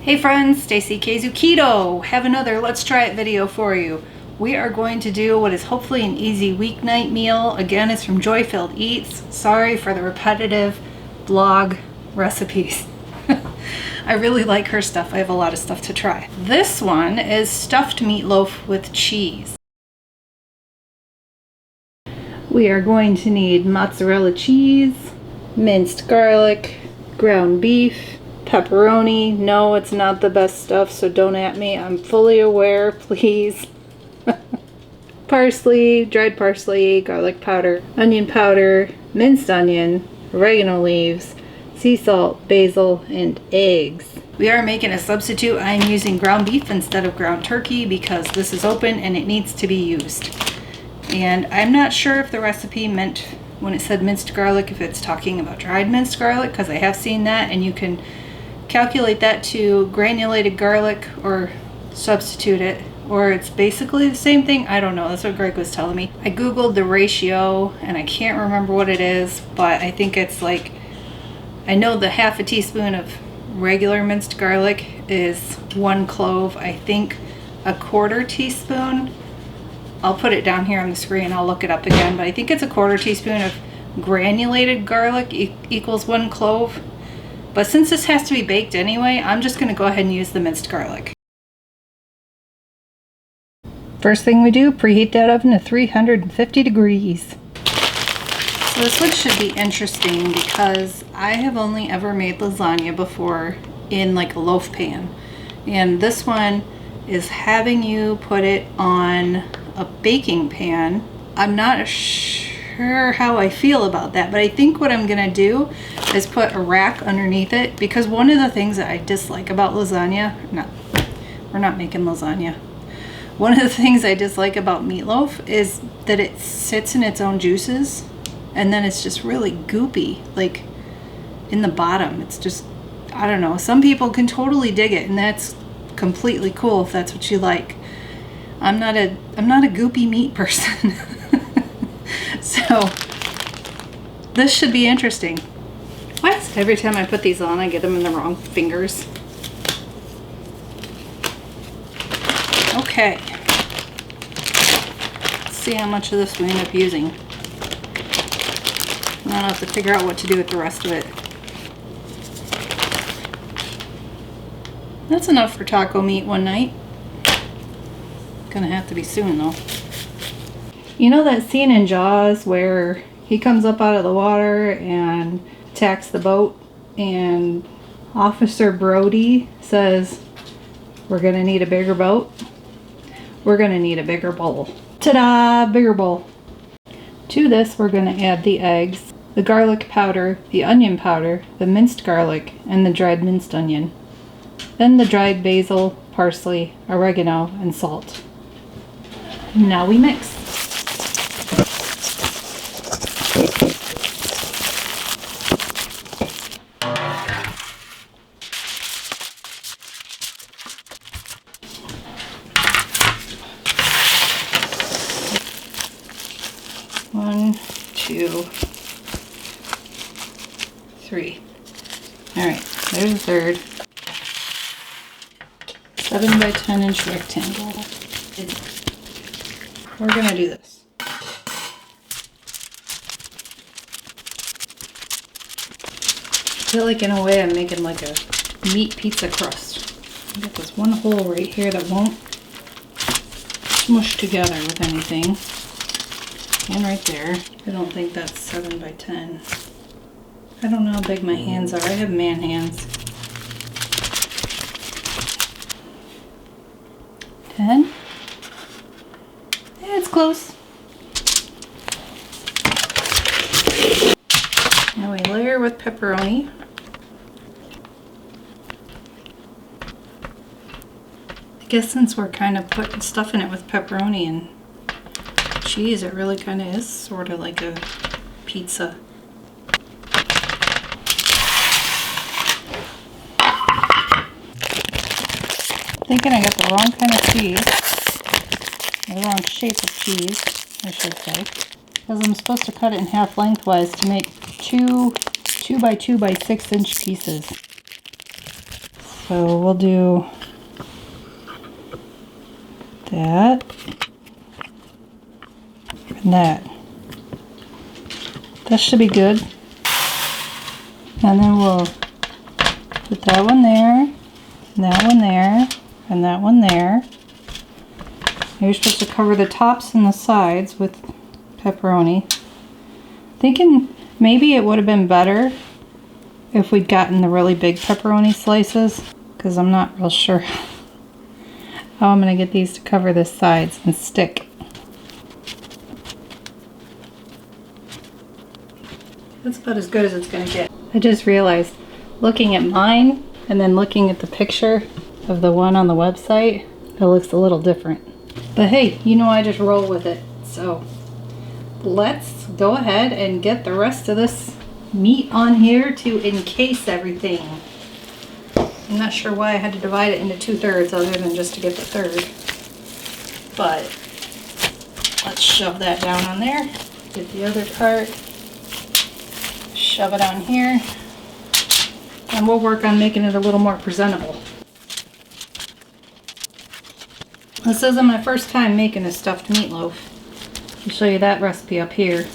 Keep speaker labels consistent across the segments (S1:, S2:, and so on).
S1: Hey friends, Stacy Kzoo Keto. Have another Let's Try It video for you. We are going to do what is hopefully an easy weeknight meal. Again, it's from joyfilledeats. Sorry for the repetitive blog recipes. I really like her stuff. I have a lot of stuff to try. This one is stuffed meatloaf with cheese. We are going to need mozzarella cheese, minced garlic, ground beef, pepperoni. No, it's not the best stuff, so don't at me. I'm fully aware, please. Parsley, dried parsley, garlic powder, onion powder, minced onion, oregano leaves, sea salt, basil, and eggs. We are making a substitute. I'm using ground beef instead of ground turkey because this is open and it needs to be used. And I'm not sure if the recipe meant, when it said minced garlic, if it's talking about dried minced garlic, because I have seen that, and you can calculate that to granulated garlic or substitute it, or it's basically the same thing. I don't know. That's what Greg was telling me. I googled the ratio and I can't remember what it is, but I think it's like, I know the half a teaspoon of regular minced garlic is 1 clove. I think a 1/4 teaspoon, I'll put it down here on the screen, I'll look it up again, but I think it's a 1/4 teaspoon of granulated garlic equals 1 clove. But since this has to be baked anyway, I'm just going to go ahead and use the minced garlic. First thing we do, preheat that oven to 350 degrees. So this one should be interesting because I have only ever made lasagna before in like a loaf pan. And this one is having you put it on a baking pan. I'm not sure how I feel about that, but I think what I'm going to do is put a rack underneath it, because one of the things that I dislike about lasagna, we're not making lasagna. One of the things I dislike about meatloaf is that it sits in its own juices and then it's just really goopy, like in the bottom. It's just, I don't know. Some people can totally dig it, and that's completely cool if that's what you like. I'm not a goopy meat person. So this should be interesting. What? Every time I put these on, I get them in the wrong fingers. Okay. Let's see how much of this we end up using. And I'll have to figure out what to do with the rest of it. That's enough for taco meat one night. Gonna have to be soon though. You know that scene in Jaws where he comes up out of the water and attacks the boat, and Officer Brody says, "We're gonna need a bigger boat. We're gonna need a bigger bowl." Ta-da! Bigger bowl. To this we're gonna add the eggs, the garlic powder, the onion powder, the minced garlic, and the dried minced onion. Then the dried basil, parsley, oregano, and salt. Now we mix. One, two, three. All right, there's a third. 7 by 10 inch rectangle. We're gonna do this. I feel like in a way I'm making like a meat pizza crust. I got this one hole right here that won't smush together with anything. And right there. I don't think that's 7 by 10. I don't know how big my hands are. I have man hands. 10. Yeah, it's close. Now we layer with pepperoni. I guess since we're kind of putting stuff in it with pepperoni and cheese, it really kind of is sort of like a pizza. Thinking I got the wrong kind of cheese, or the wrong shape of cheese, I should say, because I'm supposed to cut it in half lengthwise to make two 2 by 2 by 6 inch pieces. So we'll do that and that. That should be good. And then we'll put that one there, and that one there, and that one there. You're supposed to cover the tops and the sides with pepperoni. Thinking maybe it would have been better if we'd gotten the really big pepperoni slices, because I'm not real sure how I'm going to get these to cover the sides and stick. That's about as good as it's going to get. I just realized, looking at mine and then looking at the picture of the one on the website, it looks a little different. But hey, you know I just roll with it. So let's go ahead and get the rest of this meat on here to encase everything. I'm not sure why I had to divide it into 2/3 other than just to get the third. But let's shove that down on there. Get the other part. Shove it on here. And we'll work on making it a little more presentable. This isn't my first time making a stuffed meatloaf. I'll show you that recipe up here.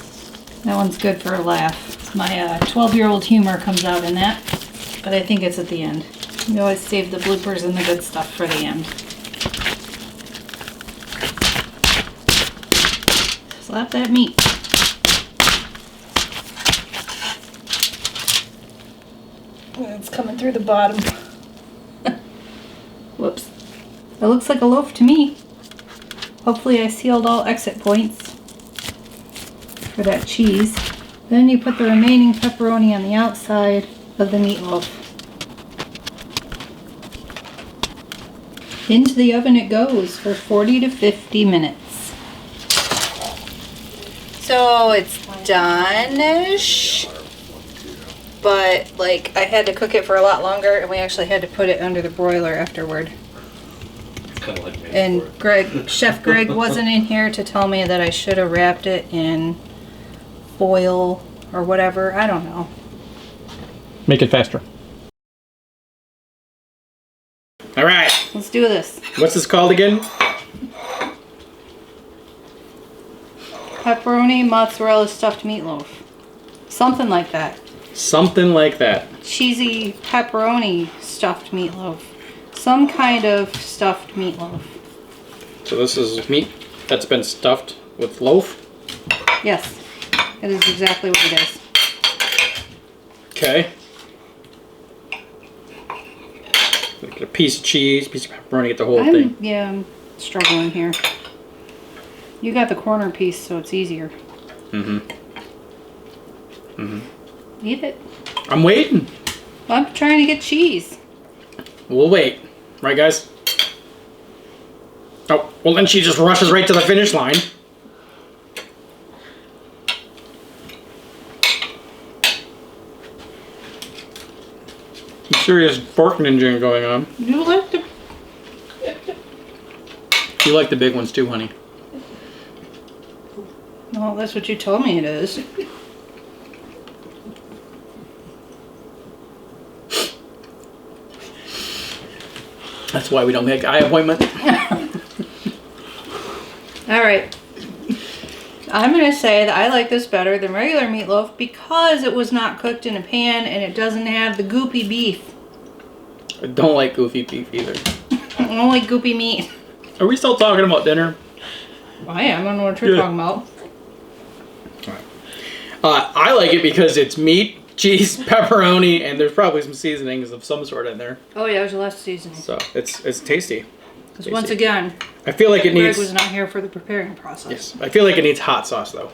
S1: That one's good for a laugh. My 12-year-old humor comes out in that, but I think it's at the end. We always save the bloopers and the good stuff for the end. Slap that meat. It's coming through the bottom. Whoops. It looks like a loaf to me. Hopefully I sealed all exit points for that cheese. Then you put the remaining pepperoni on the outside of the meatloaf. Into the oven it goes for 40 to 50 minutes. So it's done-ish. But like I had to cook it for a lot longer, and we actually had to put it under the broiler afterward.
S2: Kind of like
S1: and Chef Greg wasn't in here to tell me that I should have wrapped it in foil or whatever. I don't know.
S3: Make it faster.
S2: All right.
S1: Let's do this.
S2: What's this called again?
S1: Pepperoni mozzarella stuffed meatloaf. Something like that.
S2: Something like that.
S1: Cheesy pepperoni stuffed meatloaf. Some kind of stuffed meatloaf.
S2: So this is meat that's been stuffed with loaf?
S1: Yes. It is exactly what it is.
S2: Okay. Get a piece of cheese, piece of pepperoni, get the whole thing.
S1: Yeah, I'm struggling here. You got the corner piece, so it's easier. Eat it.
S2: I'm waiting.
S1: I'm trying to get cheese.
S2: We'll wait. Right, guys? Oh, well then she just rushes right to the finish line. Serious fork ninja going on.
S1: You like the...
S2: You like the big ones too, honey.
S1: Well, that's what you told me it is.
S2: That's why we don't make eye appointment.
S1: Alright. I'm going to say that I like this better than regular meatloaf because it was not cooked in a pan and it doesn't have the goopy beef.
S2: I don't like goofy beef either.
S1: I don't like goopy meat.
S2: Are we still talking about dinner?
S1: I am. I don't know what you're talking about.
S2: I like it because it's meat, cheese, pepperoni, and there's probably some seasonings of some sort in there.
S1: Oh yeah, there's less seasoning.
S2: So it's tasty.
S1: Because once again,
S2: I feel like it
S1: Greg
S2: needs.
S1: was not here for the preparing process.
S2: Yes, I feel like it needs hot sauce though.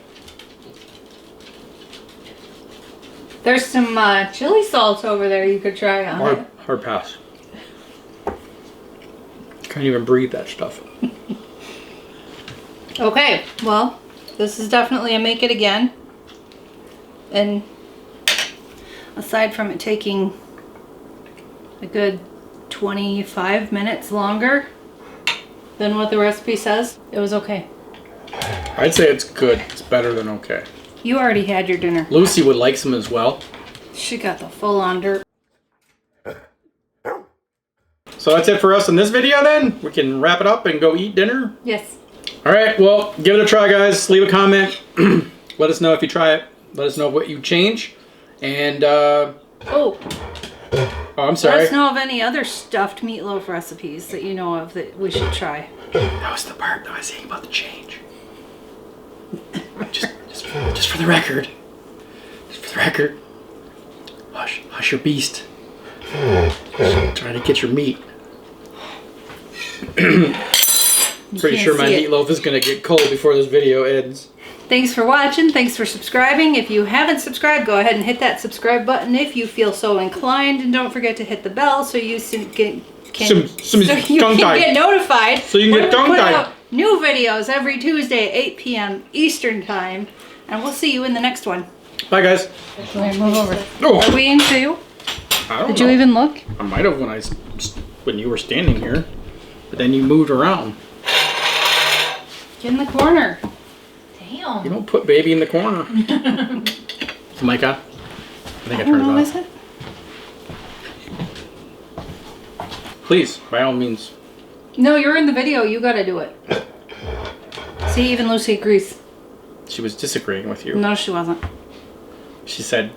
S1: There's some chili salt over there you could try on.
S2: Hard pass. Can't even breathe that stuff.
S1: Okay, well, this is definitely a make it again. And aside from it taking a good 25 minutes longer than what the recipe says, it was okay.
S2: I'd say it's good. It's better than okay.
S1: You already had your dinner.
S2: Lucy would like some as well.
S1: She got the full-on dirt.
S2: So that's it for us in this video then. We can wrap it up and go eat dinner.
S1: Yes.
S2: All right, well, give it a try, guys. Leave a comment. Let us know if you try it. Let us know what you change. And,
S1: Oh,
S2: I'm sorry.
S1: let us know of any other stuffed meatloaf recipes that you know of that we should try.
S2: That was the part that I was saying about the change. just for the record. Just for the record. Hush your beast. Trying to get your meat. Pretty sure my meatloaf is going to get cold before this video ends.
S1: Thanks for watching. Thanks for subscribing. If you haven't subscribed, go ahead and hit that subscribe button if you feel so inclined. And don't forget to hit the bell so you can get notified.
S2: So you can get tongue-tied.
S1: New videos every Tuesday at 8 p.m. Eastern Time. And we'll see you in the next one.
S2: Bye, guys.
S1: Let me move over.
S2: Oh.
S1: Are we in two?
S2: I don't
S1: Did
S2: know.
S1: you even look?
S2: I might have when you were standing here. But then you moved around.
S1: Get in the corner.
S2: You don't put baby in the corner. Is the mic on? I think I turned it off.
S1: Is it?
S2: Please, by all means.
S1: No, you're in the video. You gotta do it. See, even Lucy agrees.
S2: She was disagreeing with you.
S1: No, she wasn't.
S2: She said,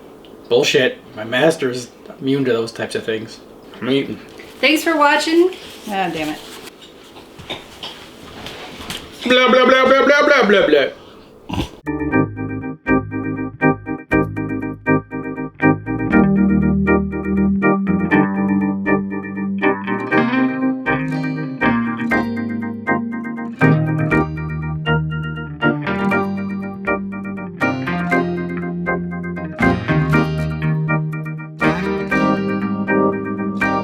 S2: bullshit. My master is immune to those types of things. I'm eating.
S1: Thanks for watching. Ah, damn it.
S2: Blah, blah, blah, blah, blah, blah, blah, blah.